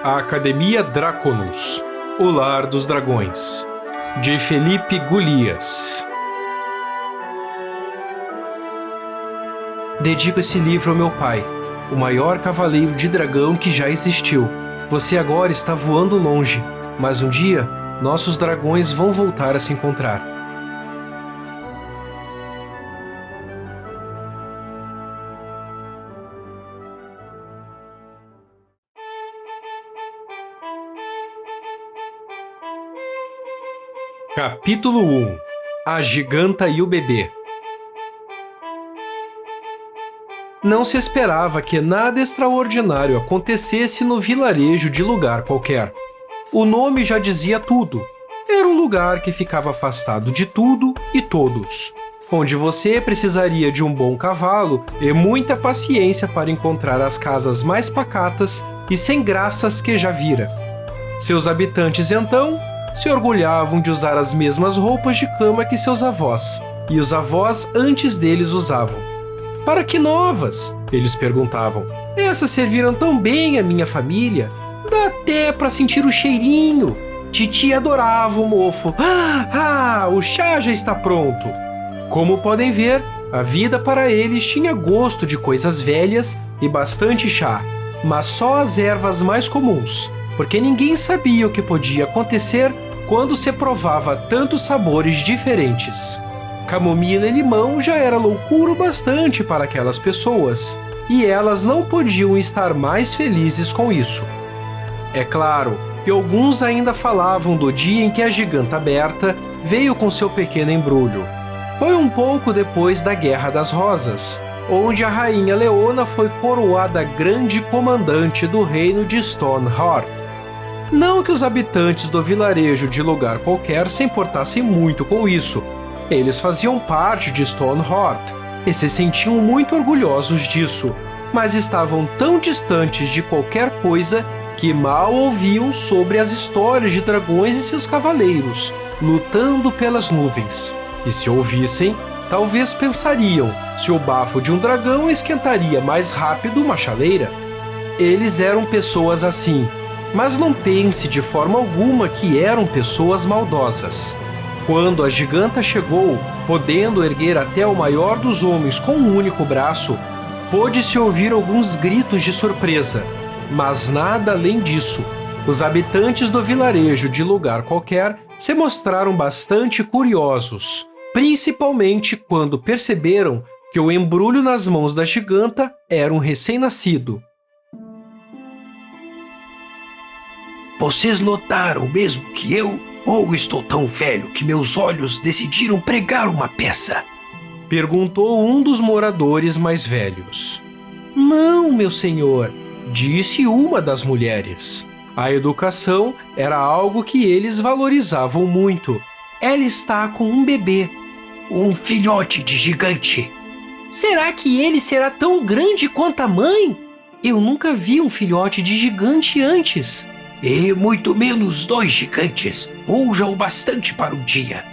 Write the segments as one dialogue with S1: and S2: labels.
S1: A Academia Draconus, O Lar dos Dragões, de Felipe Gullias. Dedico esse livro ao meu pai, o maior cavaleiro de dragão que já existiu. Você agora está voando longe, mas um dia nossos dragões vão voltar a se encontrar. Capítulo 1 A Giganta e o Bebê. Não se esperava que nada extraordinário acontecesse no vilarejo de lugar qualquer. O nome já dizia tudo. Era um lugar que ficava afastado de tudo e todos, onde você precisaria de um bom cavalo e muita paciência para encontrar as casas mais pacatas e sem graças que já vira. Seus habitantes, então, se orgulhavam de usar as mesmas roupas de cama que seus avós, e os avós antes deles usavam. Para que novas? Eles perguntavam. Essas serviram tão bem à minha família. Dá até para sentir o cheirinho. Titi adorava o mofo. O chá já está pronto. Como podem ver, a vida para eles tinha gosto de coisas velhas e bastante chá, mas só as ervas mais comuns, porque ninguém sabia o que podia acontecer quando se provava tantos sabores diferentes. Camomila e limão já era loucura o bastante para aquelas pessoas, e elas não podiam estar mais felizes com isso. É claro que alguns ainda falavam do dia em que a Giganta Berta veio com seu pequeno embrulho. Foi um pouco depois da Guerra das Rosas, onde a Rainha Leona foi coroada grande comandante do reino de Stoneheart. Não que os habitantes do vilarejo de lugar qualquer se importassem muito com isso. Eles faziam parte de Stoneheart e se sentiam muito orgulhosos disso, mas estavam tão distantes de qualquer coisa que mal ouviam sobre as histórias de dragões e seus cavaleiros, lutando pelas nuvens. E se ouvissem, talvez pensariam se o bafo de um dragão esquentaria mais rápido uma chaleira. Eles eram pessoas assim, mas não pense de forma alguma que eram pessoas maldosas. Quando a giganta chegou, podendo erguer até o maior dos homens com um único braço, pôde-se ouvir alguns gritos de surpresa, mas nada além disso. Os habitantes do vilarejo de lugar qualquer se mostraram bastante curiosos, principalmente quando perceberam que o embrulho nas mãos da giganta era um recém-nascido.
S2: Vocês notaram mesmo que eu, ou estou tão velho que meus olhos decidiram pregar uma peça?
S1: Perguntou um dos moradores mais velhos. Não, meu senhor, disse uma das mulheres. A educação era algo que eles valorizavam muito. Ela está com um bebê.
S2: Um filhote de gigante.
S3: Será que ele será tão grande quanto a mãe? Eu nunca vi um filhote de gigante antes.
S2: E muito menos 2 gigantes, ou já o bastante para um dia.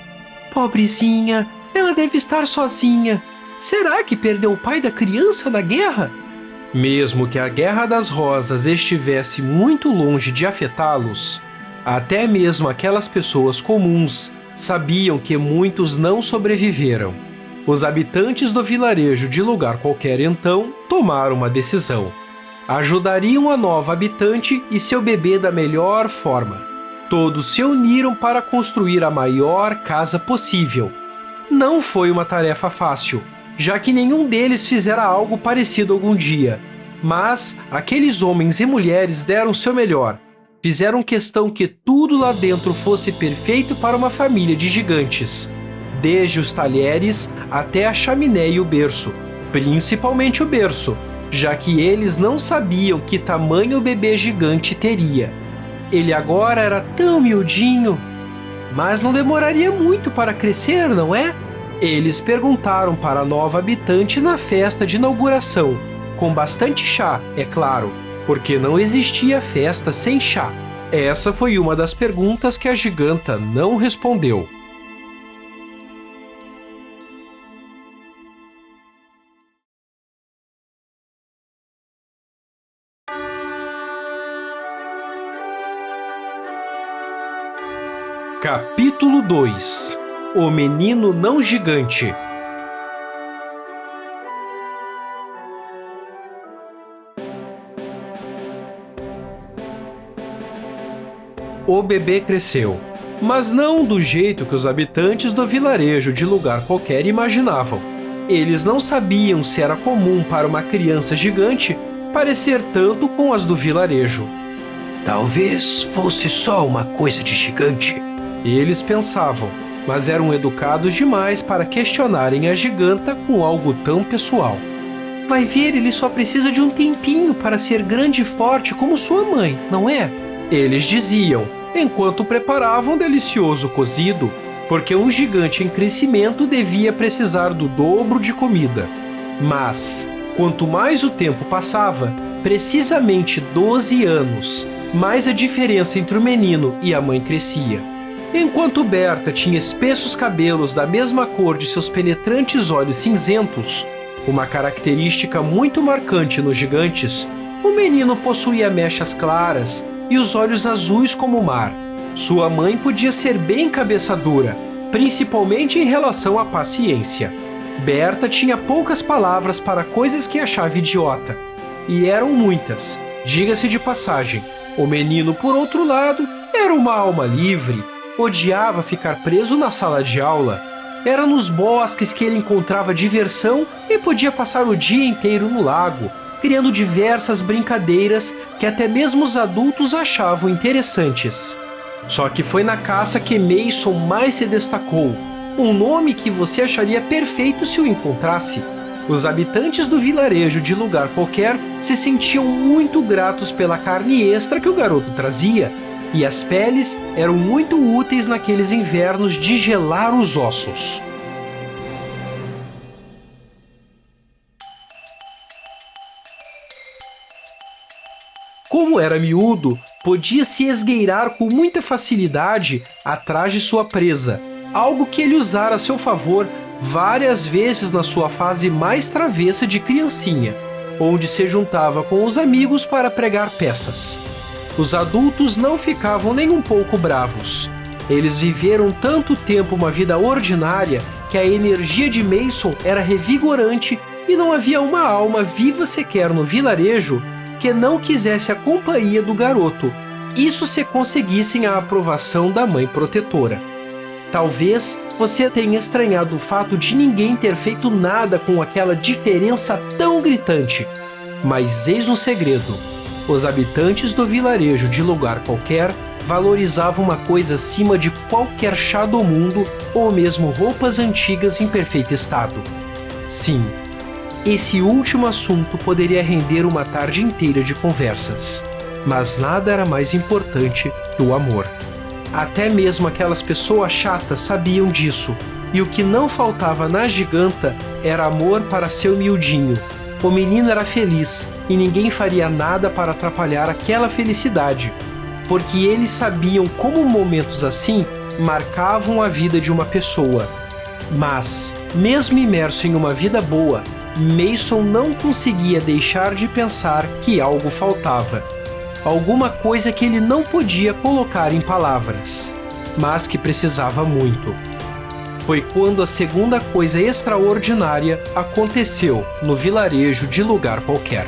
S3: Pobrezinha, ela deve estar sozinha. Será que perdeu o pai da criança na guerra?
S1: Mesmo que a Guerra das Rosas estivesse muito longe de afetá-los, até mesmo aquelas pessoas comuns sabiam que muitos não sobreviveram. Os habitantes do vilarejo de lugar qualquer então tomaram uma decisão. Ajudariam a nova habitante e seu bebê da melhor forma. Todos se uniram para construir a maior casa possível. Não foi uma tarefa fácil, já que nenhum deles fizera algo parecido algum dia. Mas aqueles homens e mulheres deram seu melhor. Fizeram questão que tudo lá dentro fosse perfeito para uma família de gigantes. Desde os talheres até a chaminé e o berço. Principalmente o berço, já que eles não sabiam que tamanho o bebê gigante teria. Ele agora era tão miudinho, mas não demoraria muito para crescer, não é? Eles perguntaram para a nova habitante na festa de inauguração, com bastante chá, é claro, porque não existia festa sem chá. Essa foi uma das perguntas que a giganta não respondeu. Capítulo 2 O Menino Não Gigante. O bebê cresceu, mas não do jeito que os habitantes do vilarejo de lugar qualquer imaginavam. Eles não sabiam se era comum para uma criança gigante parecer tanto com as do vilarejo.
S2: Talvez fosse só uma coisa de gigante.
S1: Eles pensavam, mas eram educados demais para questionarem a giganta com algo tão pessoal.
S3: Vai ver, ele só precisa de um tempinho para ser grande e forte como sua mãe, não é?
S1: Eles diziam, enquanto preparavam um delicioso cozido, porque um gigante em crescimento devia precisar do dobro de comida. Mas, quanto mais o tempo passava, precisamente 12 anos, mais a diferença entre o menino e a mãe crescia. Enquanto Berta tinha espessos cabelos da mesma cor de seus penetrantes olhos cinzentos, uma característica muito marcante nos gigantes, o menino possuía mechas claras e os olhos azuis como o mar. Sua mãe podia ser bem cabeça dura, principalmente em relação à paciência. Berta tinha poucas palavras para coisas que achava idiota. E eram muitas, diga-se de passagem. O menino, por outro lado, era uma alma livre. Odiava ficar preso na sala de aula. Era nos bosques que ele encontrava diversão e podia passar o dia inteiro no lago, criando diversas brincadeiras que até mesmo os adultos achavam interessantes. Só que foi na caça que Mason mais se destacou, um nome que você acharia perfeito se o encontrasse. Os habitantes do vilarejo de lugar qualquer se sentiam muito gratos pela carne extra que o garoto trazia, e as peles eram muito úteis naqueles invernos de gelar os ossos. Como era miúdo, podia se esgueirar com muita facilidade atrás de sua presa, algo que ele usara a seu favor várias vezes na sua fase mais travessa de criancinha, onde se juntava com os amigos para pregar peças. Os adultos não ficavam nem um pouco bravos. Eles viveram tanto tempo uma vida ordinária que a energia de Mason era revigorante e não havia uma alma viva sequer no vilarejo que não quisesse a companhia do garoto, isso se conseguissem a aprovação da mãe protetora. Talvez você tenha estranhado o fato de ninguém ter feito nada com aquela diferença tão gritante. Mas eis um segredo. Os habitantes do vilarejo de lugar qualquer valorizavam uma coisa acima de qualquer chá do mundo ou mesmo roupas antigas em perfeito estado. Sim, esse último assunto poderia render uma tarde inteira de conversas, mas nada era mais importante que o amor. Até mesmo aquelas pessoas chatas sabiam disso, e o que não faltava na giganta era amor para seu miudinho. O menino era feliz, e ninguém faria nada para atrapalhar aquela felicidade, porque eles sabiam como momentos assim marcavam a vida de uma pessoa. Mas, mesmo imerso em uma vida boa, Mason não conseguia deixar de pensar que algo faltava. Alguma coisa que ele não podia colocar em palavras, mas que precisava muito. Foi quando a segunda coisa extraordinária aconteceu no vilarejo de lugar qualquer.